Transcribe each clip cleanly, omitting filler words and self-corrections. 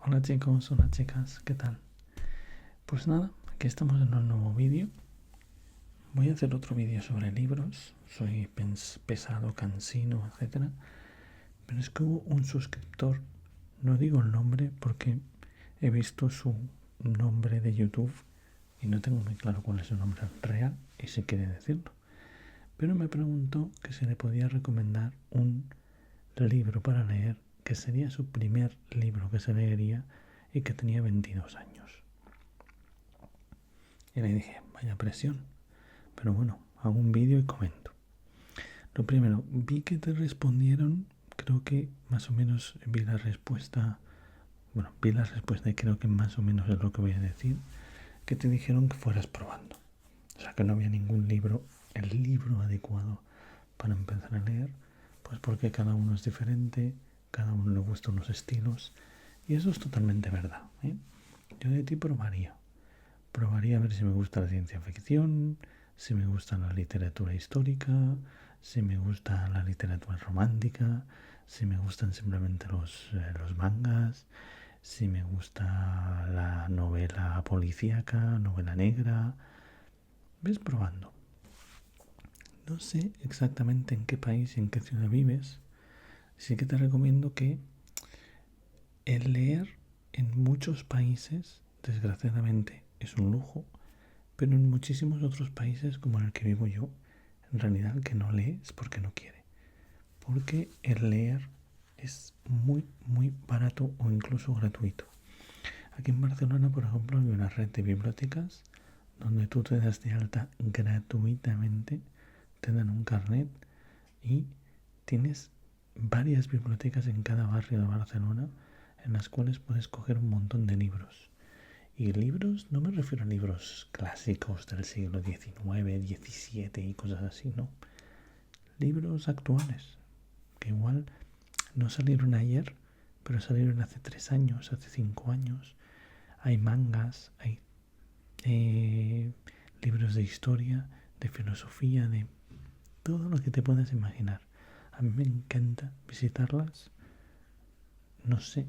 Hola chicos, hola chicas, ¿qué tal? Pues nada, aquí estamos en un nuevo vídeo. Voy a hacer otro vídeo sobre libros. Soy pesado, cansino, etcétera. Pero es que hubo un suscriptor, no digo el nombre porque he visto su nombre de YouTube y no tengo muy claro cuál es su nombre real y si quiere decirlo. Pero me preguntó que si le podía recomendar un libro para leer, que sería su primer libro que se leería y que tenía 22 años. Y le dije, vaya presión. Pero bueno, hago un vídeo y comento. Lo primero, vi que te respondieron, creo que más o menos vi la respuesta, y creo que más o menos es lo que voy a decir, que te dijeron que fueras probando. O sea, que no había ningún libro, el libro adecuado para empezar a leer, pues porque cada uno es diferente, cada uno le gustan unos estilos, y eso es totalmente verdad, ¿eh? Yo de ti probaría a ver si me gusta la ciencia ficción, si me gusta la literatura histórica, si me gusta la literatura romántica, si me gustan simplemente los mangas, si me gusta la novela policíaca, novela negra. Ves probando. No sé exactamente en qué país y en qué ciudad vives. Sí que te recomiendo que el leer en muchos países, desgraciadamente, es un lujo, pero en muchísimos otros países, como en el que vivo yo, en realidad el que no lee es porque no quiere. Porque el leer es muy, muy barato o incluso gratuito. Aquí en Barcelona, por ejemplo, hay una red de bibliotecas donde tú te das de alta gratuitamente, te dan un carnet y tienes varias bibliotecas en cada barrio de Barcelona en las cuales puedes coger un montón de libros. Y libros, no me refiero a libros clásicos del siglo XIX, XVII y cosas así, no. Libros actuales, que igual no salieron ayer, pero salieron hace 3 años, hace 5 años. Hay mangas, hay libros de historia, de filosofía, de todo lo que te puedas imaginar. A mí me encanta visitarlas. No sé,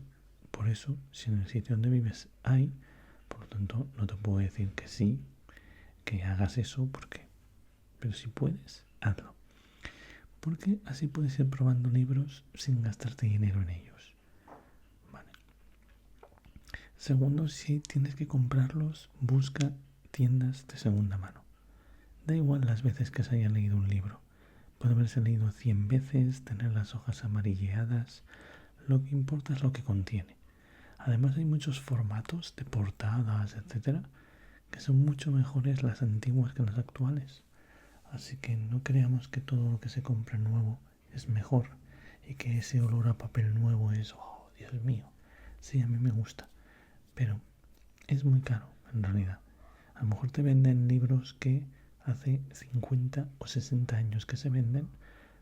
por eso, si en el sitio donde vives hay, por lo tanto, no te puedo decir que sí, que hagas eso, porque, pero si puedes, hazlo. Porque así puedes ir probando libros sin gastarte dinero en ellos. Vale. Segundo, si tienes que comprarlos, busca tiendas de segunda mano. Da igual las veces que se haya leído un libro. Puede haberse leído 100 veces, tener las hojas amarilleadas. Lo que importa es lo que contiene. Además hay muchos formatos de portadas, etcétera, que son mucho mejores las antiguas que las actuales. Así que no creamos que todo lo que se compra nuevo es mejor y que ese olor a papel nuevo es, oh, Dios mío. Sí, a mí me gusta, pero es muy caro en realidad. A lo mejor te venden libros que hace 50 o 60 años que se venden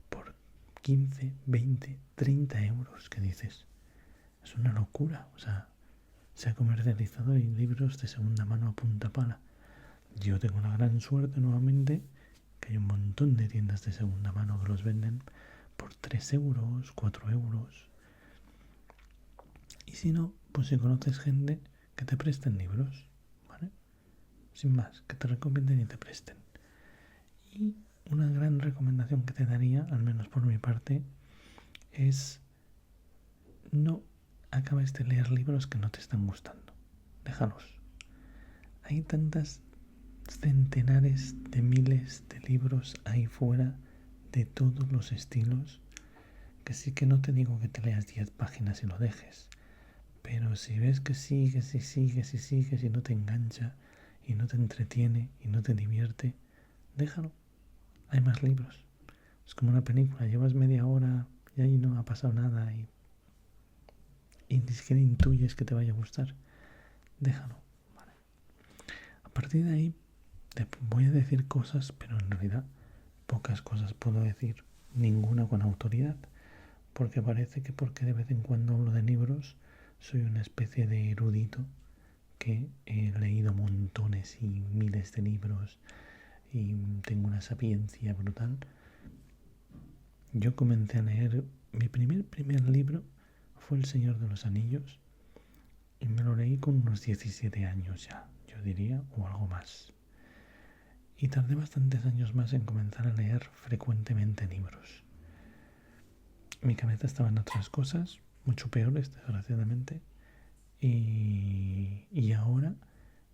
por 15, 20, 30 euros, que dices. Es una locura, o sea, se ha comercializado en libros de segunda mano a punta pala. Yo tengo la gran suerte nuevamente que hay un montón de tiendas de segunda mano que los venden por 3 euros, 4 euros. Y si no, pues si conoces gente que te presten libros, ¿vale? Sin más, que te recomienden y te presten. Y una gran recomendación que te daría, al menos por mi parte, es no acabes de leer libros que no te están gustando. Déjalos. Hay tantas centenares de miles de libros ahí fuera de todos los estilos que sí, que no te digo que te leas 10 páginas y lo dejes, pero si ves que sigues y sigues y sigues y no te engancha y no te entretiene y no te divierte, déjalo. Hay más libros. Es como una película, llevas media hora y ahí no ha pasado nada y ni siquiera intuyes que te vaya a gustar. Déjalo. Vale. A partir de ahí te voy a decir cosas, pero en realidad pocas cosas puedo decir, ninguna con autoridad, porque parece que porque de vez en cuando hablo de libros soy una especie de erudito que he leído montones y miles de libros y tengo una sapiencia brutal. Yo comencé a leer, mi primer libro fue El Señor de los Anillos y me lo leí con unos 17 años ya, yo diría, o algo más. Y tardé bastantes años más en comenzar a leer frecuentemente libros. Mi cabeza estaba en otras cosas, mucho peores, desgraciadamente, y ahora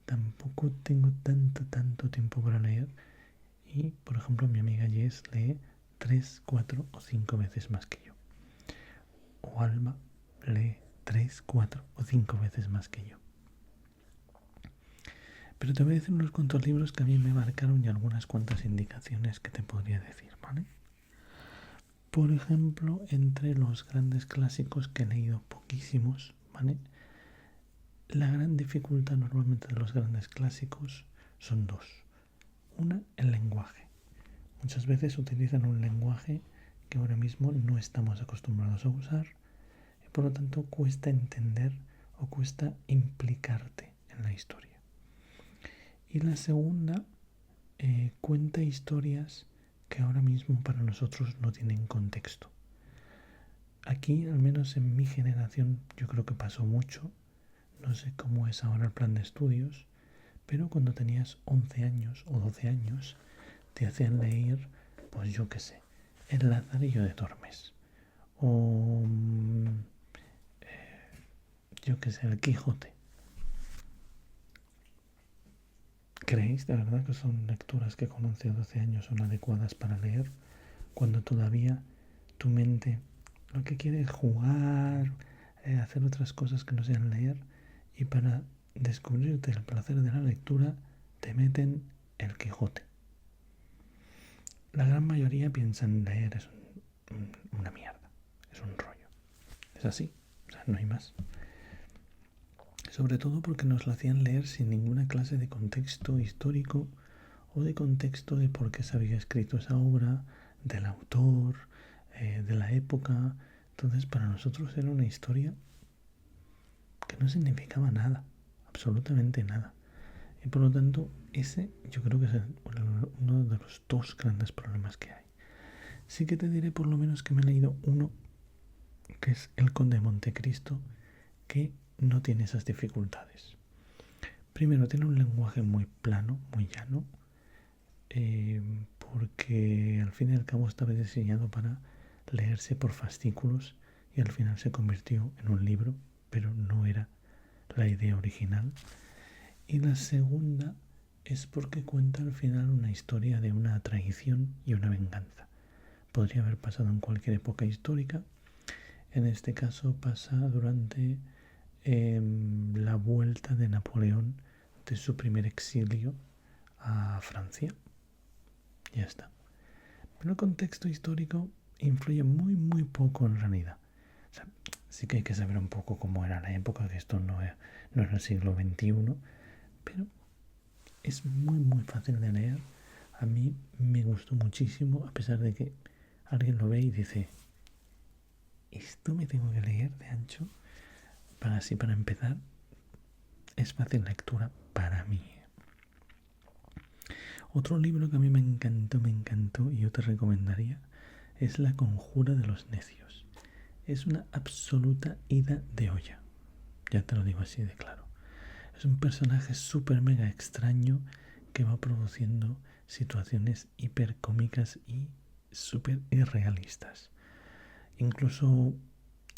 tampoco tengo tanto tiempo para leer. Y, por ejemplo, mi amiga Jess lee 3, 4 o 5 veces más que yo. O Alba lee 3, 4 o 5 veces más que yo. Pero te voy a decir unos cuantos libros que a mí me marcaron y algunas cuantas indicaciones que te podría decir, ¿vale? Por ejemplo, entre los grandes clásicos que he leído poquísimos, ¿vale? La gran dificultad normalmente de los grandes clásicos son dos. Una, el lenguaje. Muchas veces utilizan un lenguaje que ahora mismo no estamos acostumbrados a usar y por lo tanto cuesta entender o cuesta implicarte en la historia. Y la segunda, cuenta historias que ahora mismo para nosotros no tienen contexto. Aquí, al menos en mi generación, yo creo que pasó mucho. No sé cómo es ahora el plan de estudios, pero cuando tenías 11 años o 12 años, te hacían leer, pues yo qué sé, El Lazarillo de Tormes. O yo qué sé, El Quijote. ¿Creéis de verdad que son lecturas que con 11 o 12 años son adecuadas para leer? Cuando todavía tu mente lo que quiere es jugar, hacer otras cosas que no sean leer, y para descubrirte el placer de la lectura te meten El Quijote. La gran mayoría piensa en leer es una mierda, es un rollo. Es así, o sea, no hay más. Sobre todo porque nos lo hacían leer sin ninguna clase de contexto histórico o de contexto de por qué se había escrito esa obra, del autor, de la época. Entonces para nosotros era una historia que no significaba nada, absolutamente nada. Y por lo tanto ese yo creo que es uno de los dos grandes problemas que hay. Sí que te diré por lo menos que me he leído uno, que es El Conde de Montecristo, que no tiene esas dificultades. Primero, tiene un lenguaje muy plano, muy llano, porque al fin y al cabo estaba diseñado para leerse por fascículos y al final se convirtió en un libro, pero no era la idea original. Y la segunda es porque cuenta al final una historia de una traición y una venganza. Podría haber pasado en cualquier época histórica. En este caso pasa durante la vuelta de Napoleón de su primer exilio a Francia. Ya está. Pero el contexto histórico influye muy poco en realidad. O sea, sí que hay que saber un poco cómo era la época, que esto no era el siglo XXI, pero es muy fácil de leer. A mí me gustó muchísimo, a pesar de que alguien lo ve y dice, ¿esto me tengo que leer de ancho? Para empezar, es fácil lectura para mí. Otro libro que a mí me encantó y yo te recomendaría es La Conjura de los Necios. Es una absoluta ida de olla, ya te lo digo así de claro. Es un personaje súper mega extraño que va produciendo situaciones hipercómicas y súper irrealistas. Incluso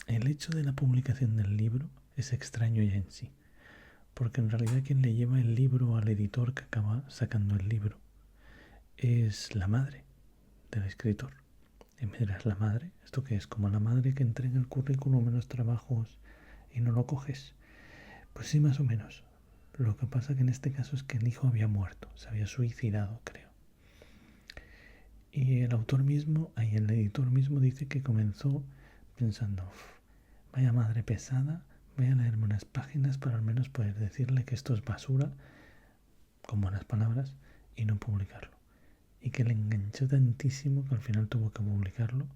el hecho de la publicación del libro es extraño ya en sí, porque en realidad quien le lleva el libro al editor que acaba sacando el libro es la madre del escritor. Y me dirás, ¿la madre? ¿Esto qué es? ¿Como la madre que entrega el currículum en los trabajos y no lo coges? Pues sí, más o menos. Lo que pasa que en este caso es que el hijo había muerto, se había suicidado, creo. Y el autor mismo, ahí el editor mismo dice que comenzó pensando, vaya madre pesada, voy a leerme unas páginas para al menos poder decirle que esto es basura, con buenas palabras, y no publicarlo. Y que le enganchó tantísimo que al final tuvo que publicarlo.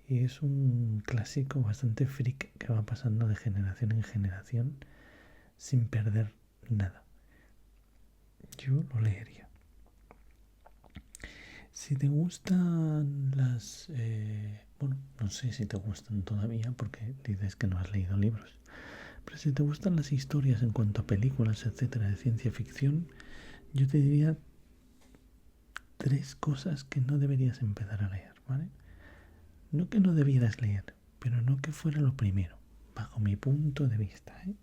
Y es un clásico bastante freak que va pasando de generación en generación sin perder nada. Yo lo leería. Si te gustan las... bueno, no sé si te gustan todavía porque dices que no has leído libros. Pero si te gustan las historias en cuanto a películas, etcétera, de ciencia ficción, yo te diría 3 cosas que no deberías empezar a leer, ¿vale? No que no debieras leer, pero no que fuera lo primero, bajo mi punto de vista, ¿eh?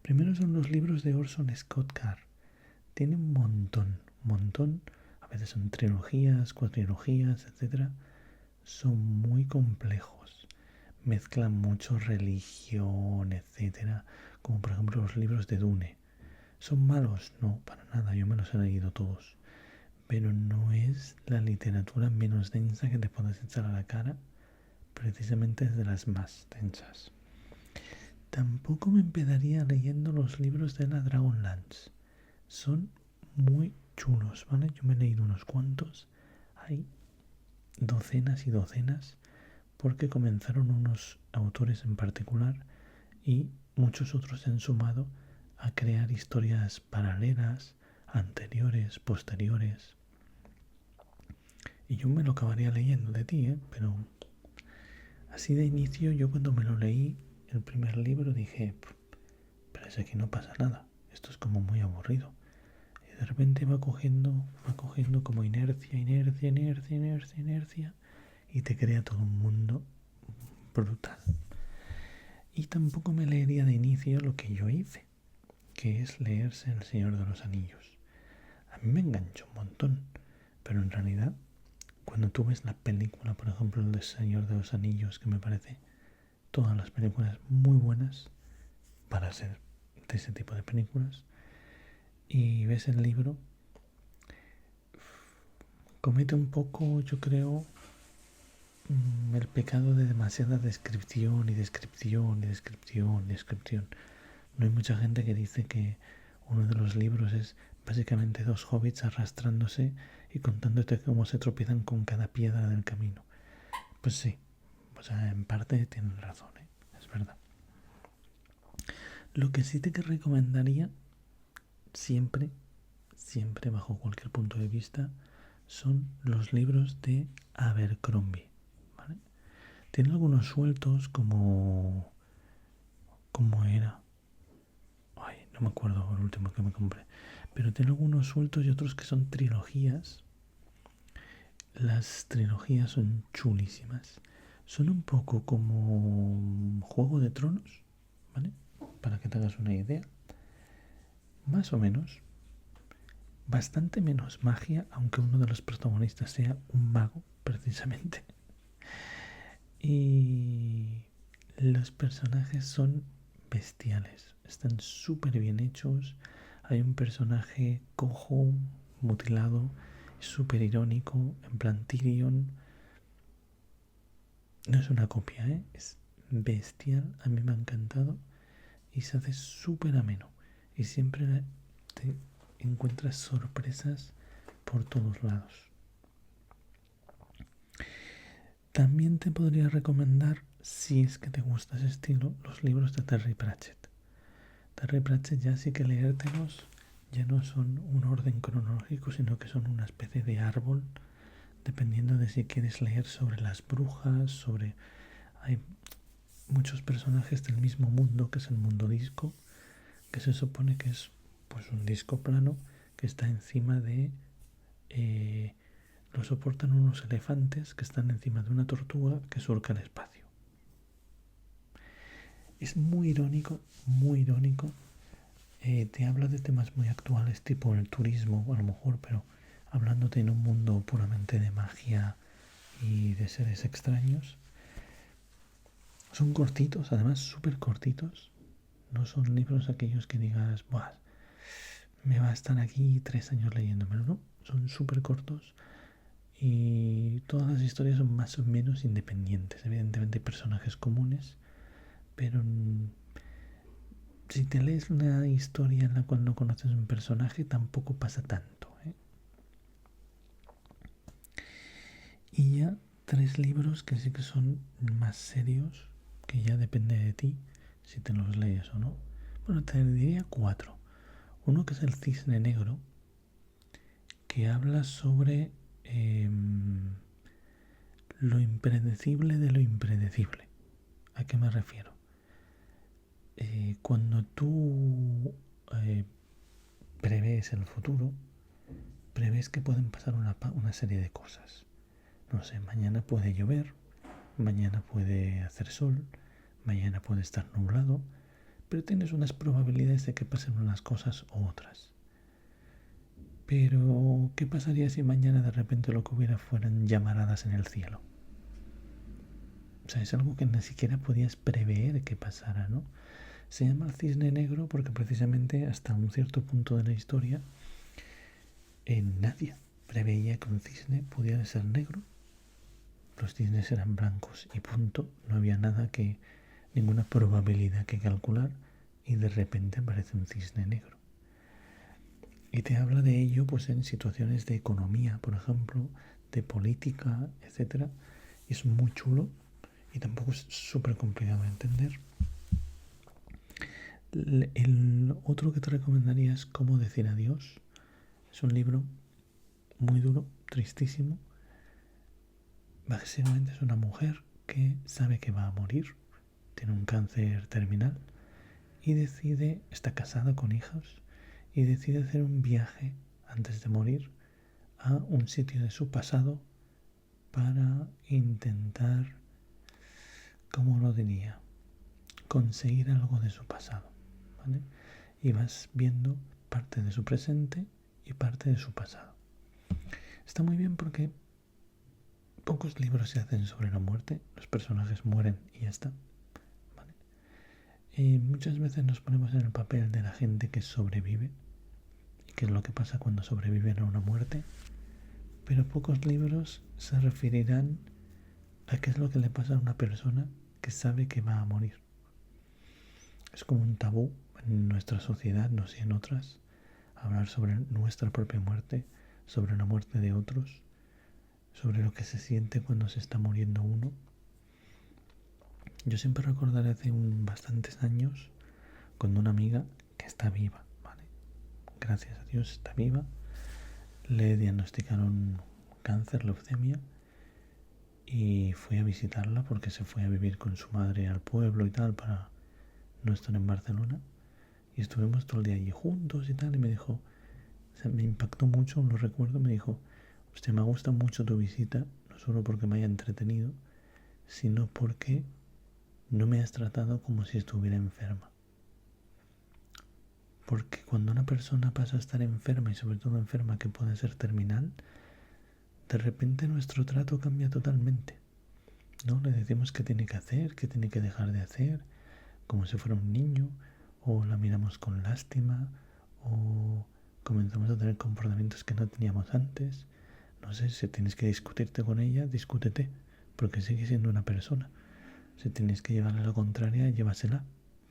Primero son los libros de Orson Scott Card. Tiene un montón, a veces son trilogías, cuatrilogías, etcétera. Son muy complejos, mezclan mucho religión, etcétera, como por ejemplo los libros de Dune. ¿Son malos? No, para nada, yo me los he leído todos. Pero no es la literatura menos densa que te puedes echar a la cara, precisamente es de las más densas. Tampoco me empezaría leyendo los libros de la Dragonlance. Son muy chulos, ¿vale? Yo me he leído unos cuantos. Hay docenas y docenas porque comenzaron unos autores en particular y muchos otros se han sumado a crear historias paralelas, anteriores, posteriores. Y yo me lo acabaría leyendo de ti, pero así de inicio yo cuando me lo leí el primer libro dije, pero es que no pasa nada, esto es como muy aburrido. Y de repente va cogiendo como inercia y te crea todo un mundo brutal. Y tampoco me leería de inicio lo que yo hice, que es leerse El Señor de los Anillos. A mí me enganchó un montón, pero en realidad cuando tú ves la película, por ejemplo, El Señor de los Anillos, que me parece todas las películas muy buenas para ser de ese tipo de películas, y ves el libro, comete un poco, yo creo, el pecado de demasiada descripción. No hay mucha gente que dice que uno de los libros es básicamente 2 hobbits arrastrándose y contándote cómo se tropiezan con cada piedra del camino. Pues sí, o sea, en parte tienen razón, es verdad. Lo que sí te recomendaría, siempre bajo cualquier punto de vista, son los libros de Abercrombie, ¿vale? Tiene algunos sueltos como era, no me acuerdo el último que me compré, pero tiene algunos sueltos y otros que son trilogías. Las trilogías son chulísimas, son un poco como Juego de Tronos, ¿vale? Para que te hagas una idea, más o menos. Bastante menos magia, aunque uno de los protagonistas sea un mago, precisamente. Y los personajes son bestiales, están súper bien hechos. Hay un personaje cojo, mutilado, súper irónico, en plan Tyrion. No es una copia, es bestial, a mí me ha encantado y se hace súper ameno. Y siempre te encuentras sorpresas por todos lados. También te podría recomendar, si es que te gusta ese estilo, los libros de Terry Pratchett. Terry Pratchett ya sí que leértelos ya no son un orden cronológico, sino que son una especie de árbol, dependiendo de si quieres leer sobre las brujas, Hay muchos personajes del mismo mundo, que es el mundo disco, que se supone que es pues un disco plano que está encima de... lo soportan unos elefantes que están encima de una tortuga que surca el espacio. Es muy irónico, muy irónico. Te habla de temas muy actuales, tipo el turismo, a lo mejor, pero hablándote en un mundo puramente de magia y de seres extraños. Son cortitos, además súper cortitos. No son libros aquellos que digas, buah, me va a estar aquí 3 años leyéndomelo, no. Son súper cortos y todas las historias son más o menos independientes. Evidentemente hay personajes comunes, pero si te lees una historia en la cual no conoces un personaje, tampoco pasa tanto, Y ya 3 libros que sí que son más serios, que ya depende de ti si te los lees o no. Bueno, te diría 4. Uno que es El Cisne Negro, que habla sobre lo impredecible de lo impredecible. ¿A qué me refiero? cuando tú prevés el futuro, prevés que pueden pasar una serie de cosas. No sé, mañana puede llover, mañana puede hacer sol, mañana puede estar nublado, pero tienes unas probabilidades de que pasen unas cosas u otras. Pero, ¿qué pasaría si mañana de repente lo que hubiera fueran llamaradas en el cielo? O sea, es algo que ni siquiera podías prever que pasara, ¿no? Se llama el cisne negro porque precisamente hasta un cierto punto de la historia nadie preveía que un cisne pudiera ser negro. Los cisnes eran blancos y punto. No había ninguna probabilidad que calcular y de repente aparece un cisne negro. Y te habla de ello pues en situaciones de economía, por ejemplo, de política, etcétera. Y es muy chulo y tampoco es súper complicado de entender. El otro que te recomendaría es Cómo decir adiós. Es un libro muy duro, tristísimo. Básicamente es una mujer que sabe que va a morir, tiene un cáncer terminal y está casada con hijos y decide hacer un viaje antes de morir a un sitio de su pasado para intentar, ¿cómo lo diría?, conseguir algo de su pasado, ¿vale? Y vas viendo parte de su presente y parte de su pasado. Está muy bien porque pocos libros se hacen sobre la muerte, los personajes mueren y ya está, ¿vale? Y muchas veces nos ponemos en el papel de la gente que sobrevive y qué es lo que pasa cuando sobreviven a una muerte, pero pocos libros se referirán a qué es lo que le pasa a una persona que sabe que va a morir. Es como un tabú en nuestra sociedad, no sé en otras, hablar sobre nuestra propia muerte, sobre la muerte de otros, sobre lo que se siente cuando se está muriendo uno. Yo siempre recordaré hace bastantes años con una amiga que está viva, ¿vale? Gracias a Dios está viva. Le diagnosticaron cáncer, leucemia, y fui a visitarla porque se fue a vivir con su madre al pueblo y tal para no estar en Barcelona. Y estuvimos todo el día allí juntos y tal, y me dijo, o sea, me impactó mucho, lo recuerdo, me dijo, hostia, me gusta mucho tu visita, no solo porque me haya entretenido, sino porque no me has tratado como si estuviera enferma. Porque cuando una persona pasa a estar enferma, y sobre todo enferma que puede ser terminal, de repente nuestro trato cambia totalmente, ¿no? Le decimos qué tiene que hacer, qué tiene que dejar de hacer, como si fuera un niño, o la miramos con lástima, o comenzamos a tener comportamientos que no teníamos antes. No sé, si tienes que discutirte con ella, discútete, porque sigue siendo una persona. Si tienes que llevarle la contraria, llévasela,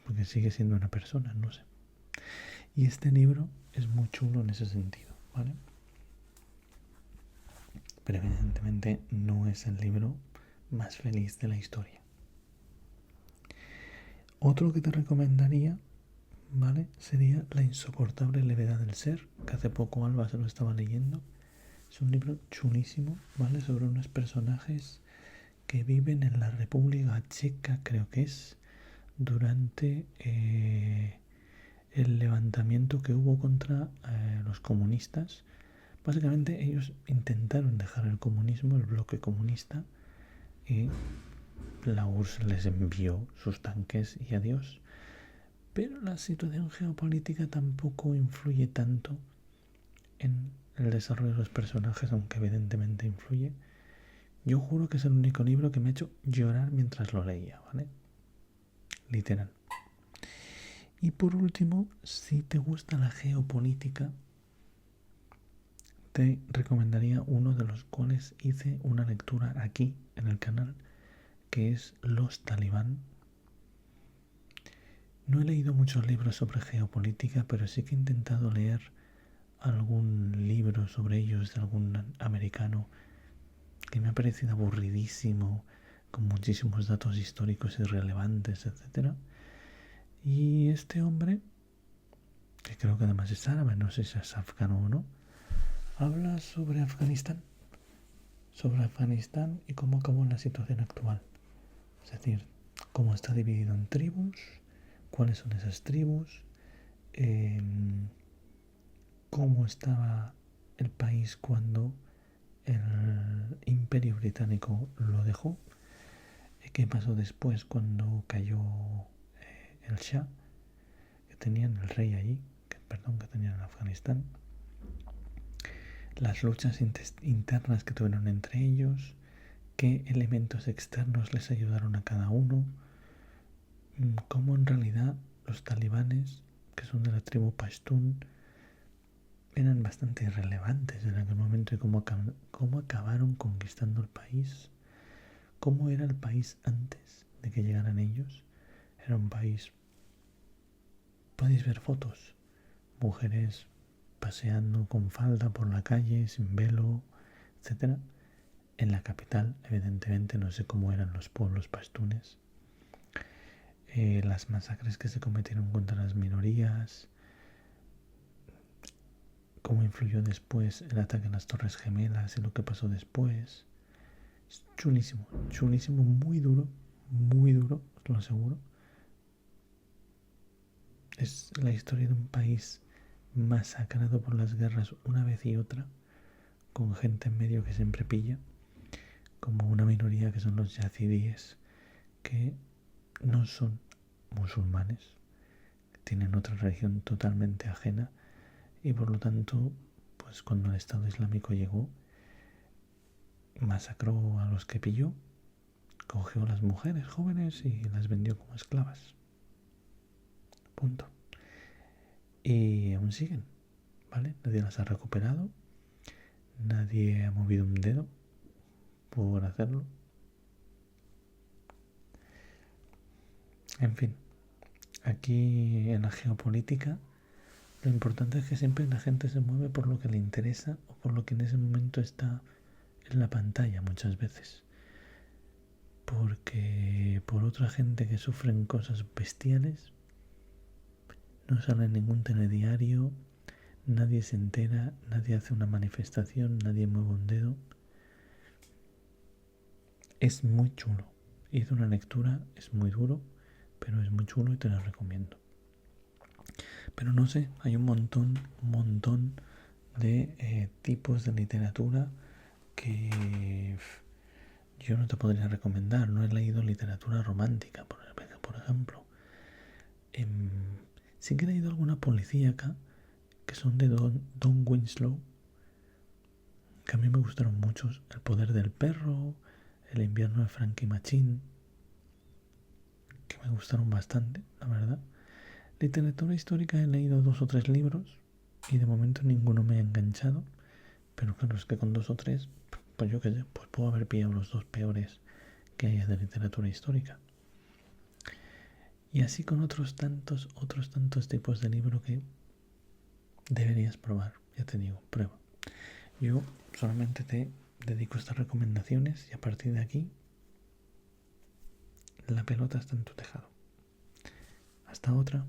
porque sigue siendo una persona, no sé. Y este libro es muy chulo en ese sentido, ¿vale? Pero evidentemente no es el libro más feliz de la historia. Otro que te recomendaría, ¿vale?, sería La insoportable levedad del ser, que hace poco Alba se lo estaba leyendo. Es un libro chulísimo, ¿vale?, sobre unos personajes que viven en la República Checa, creo que es, durante el levantamiento que hubo contra los comunistas. Básicamente ellos intentaron dejar el comunismo, el bloque comunista, y la URSS les envió sus tanques y adiós. Pero la situación geopolítica tampoco influye tanto en el desarrollo de los personajes, aunque evidentemente influye. Yo juro que es el único libro que me ha hecho llorar mientras lo leía, ¿vale? Literal. Y por último, si te gusta la geopolítica, te recomendaría uno de los cuales hice una lectura aquí en el canal, que es Los Talibán. No he leído muchos libros sobre geopolítica, pero sí que he intentado leer algún libro sobre ellos de algún americano que me ha parecido aburridísimo, con muchísimos datos históricos irrelevantes, etc. Y este hombre, que creo que además es árabe, no sé si es afgano o no, habla sobre Afganistán y cómo acabó la situación actual. Es decir, cómo está dividido en tribus, cuáles son esas tribus, cómo estaba el país cuando el Imperio Británico lo dejó, qué pasó después cuando cayó el Shah, que tenían el rey allí, que tenían en Afganistán, las luchas internas que tuvieron entre ellos, qué elementos externos les ayudaron a cada uno, cómo en realidad los talibanes, que son de la tribu Pashtun, eran bastante irrelevantes en aquel momento y cómo acabaron conquistando el país, cómo era el país antes de que llegaran ellos. Era un país, podéis ver fotos, mujeres paseando con falda por la calle, sin velo, etcétera. En la capital, evidentemente, no sé cómo eran los pueblos pastunes. Las masacres que se cometieron contra las minorías, cómo influyó después el ataque a las Torres Gemelas y lo que pasó después. Es chulísimo, chulísimo, muy duro, os lo aseguro. Es la historia de un país masacrado por las guerras una vez y otra, con gente en medio que siempre pilla, como una minoría que son los yazidíes, que no son musulmanes, tienen otra religión totalmente ajena y por lo tanto, pues cuando el Estado Islámico llegó, masacró a los que pilló, cogió a las mujeres jóvenes y las vendió como esclavas. Punto. Y aún siguen, ¿vale? Nadie las ha recuperado, nadie ha movido un dedo por hacerlo. En fin, aquí en la geopolítica lo importante es que siempre la gente se mueve por lo que le interesa o por lo que en ese momento está en la pantalla muchas veces. Porque por otra gente que sufren cosas bestiales no sale en ningún telediario, nadie se entera, nadie hace una manifestación, nadie mueve un dedo. Es muy chulo. Hice una lectura, es muy duro, pero es muy chulo y te lo recomiendo. Pero no sé, hay un montón de tipos de literatura que yo no te podría recomendar. No he leído literatura romántica, por ejemplo. Sí que he leído alguna policíaca que son de Don Winslow, que a mí me gustaron mucho. El poder del perro, El invierno de Frankie Machín, que me gustaron bastante, la verdad. Literatura histórica he leído 2 o 3 libros y de momento ninguno me ha enganchado, pero claro, es que con 2 o 3, pues yo qué sé, pues puedo haber pillado los 2 peores que haya de literatura histórica. Y así con otros tantos tipos de libro que deberías probar, ya te digo, prueba. Yo solamente te dedico estas recomendaciones y a partir de aquí la pelota está en tu tejado. Hasta otra.